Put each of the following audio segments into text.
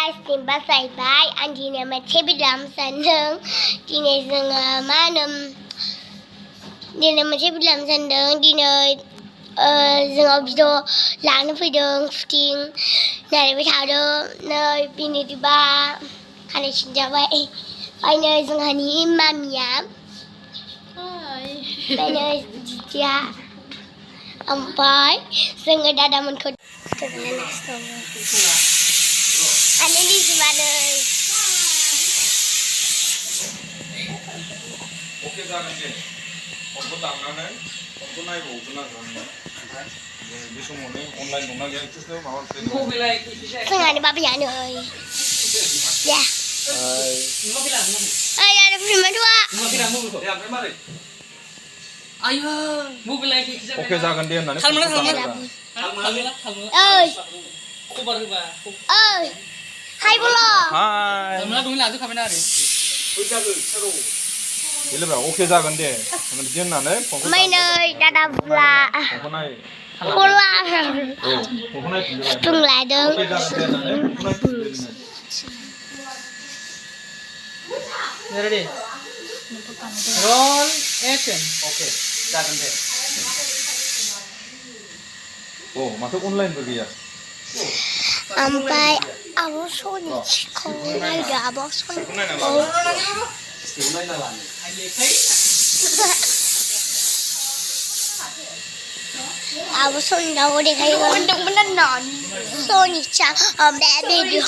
guys, timba saibay. Andina macebilam sandeng. Dina zeng manam. Dina macebilam sandeng. Dina zeng video lang video footing. Nari berthado. Nari bini tiba. Kana cinjawai. Aina zeng hani mamia. Hai. Aina dia. Ampai. Zeng ada daman kod. Ano ni si Manoy? Okay जागोन दे फनखौ दाननानै फनखौ नायबावगोन आरो बे समावनो online दंना गैया बिसोरनो माबा मोनसे Sengaja bapak Manoy. Ya. Ada prima dua. Ayo, mobil lagi. Oke जागोन दे होननानै Kubar ba? Hai bolo. हाय Kamera dulu lah tu kamera ni. इलेब्रा ओके जागोन दे बिदि होननानै फनखौ Manoy dada bula. फनखौ नाय Bula. फनखौ नायफिनदो Tung ladeng. ओके जागोन दे होननानै फनखौ नायफिनदो Ready? Roll action. Okay, जागोन दे. औ माथो अनलाइनबो गैया Sampai abang Sony kau ada abang Sony. Abang Sony dah boleh kaya benar non. Sony cah, baby.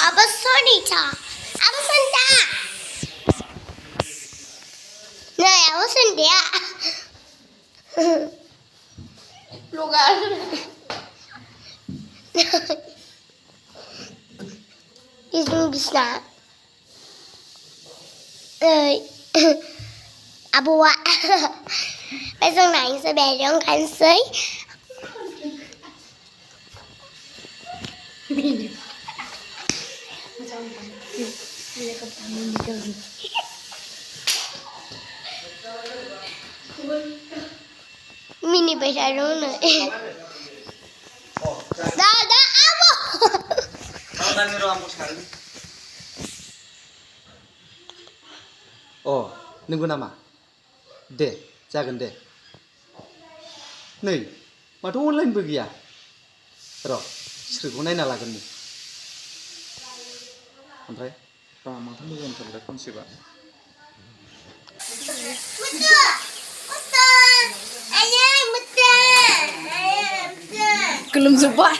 Abang Sony cah, abang Sony. Nah, abang Sony dia. Lugar. Izin bisa. Abu ạ. Bây giờ này sẽ bè trong khăn sấy. Mini bây giờ luôn rồi. Dah, Abu. नंगौ नामा दे जागोन दे नै माथो अनलाइनबो गैया र' सोरखौ नायना लागोन नो ओमफ्राय माथो मोजांथारलाय कनसेप्टआ Belum sempat.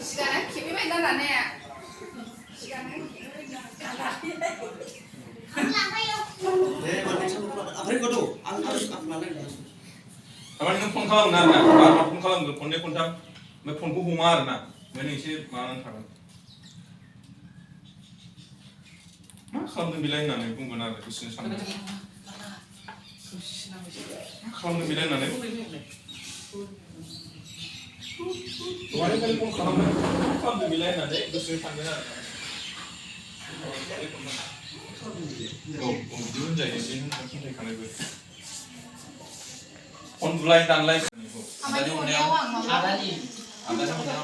Sekarang kimi main dalam ni ya? Apa ni phone kalam na bar phone kalam phone ni phone tam मैं phone को घुमा रहा ना मैंने इसे मारना था मा खालामनो बिलाय होननानै बुंगोन आरो बिसोरनि साननाय मा खालामनो बिलाय होननानै दहाय खालि फन खालामनो बिलाय होननानै गोसोआव सानगोन आरो औ बिदि होनजायो एसे होनखानायबो फन बुलाय दानलाय आदानि उनाव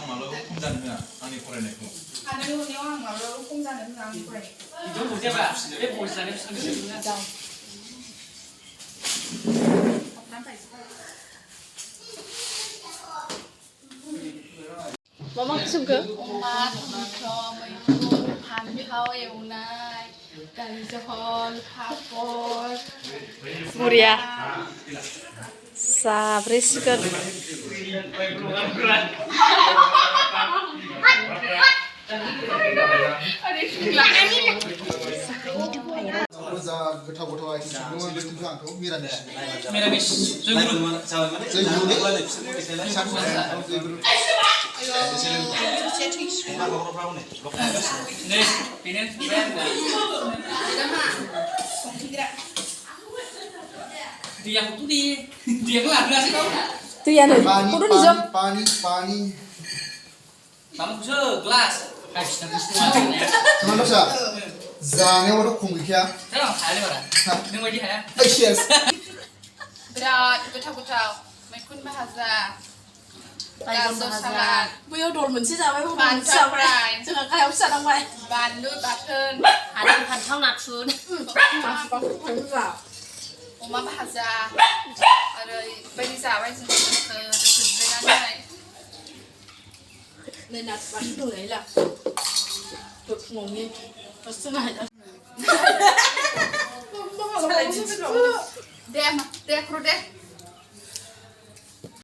मालाबा खम जानो होआ आंनि फरायनायखौ Ada ni orang malu pun jangan orang pray. Itu boleh ba? Dia boleh sana sana. Mama suka. Umat mikro pan kau yang unai dan johol papor. Muria. Sabre suka. गोथाव आइटेम संदोंमोन बुस्थुखौ आंखौ मिरामिस Miramis. Joguru. Nih, ini dia tu dia tu ada sih kau. Tu yang ni. पानी Kudu ni jom. पानी पानी Kamu gelas. Kasih tapi semua. Teman dosa जानायावथ' खम गैखाया Thế nào Thái rồi à? Nhưng mà đi Thái à? ओइ सेस Berat goथाव मैखुन भाजा गाजर सालाद बैयाव दल मोनसे जाबाय बानलु फ्राय जोंहा गाहायाव फिसा नांबाय बानलु बाथोन हादों फान्थाव नाथुर अमा भाजा ओरैबायदि जाबाय जोङो जिरायनानै नै नाथुर बाथोन दंलायला फुङावनि जोंहा दे मा दे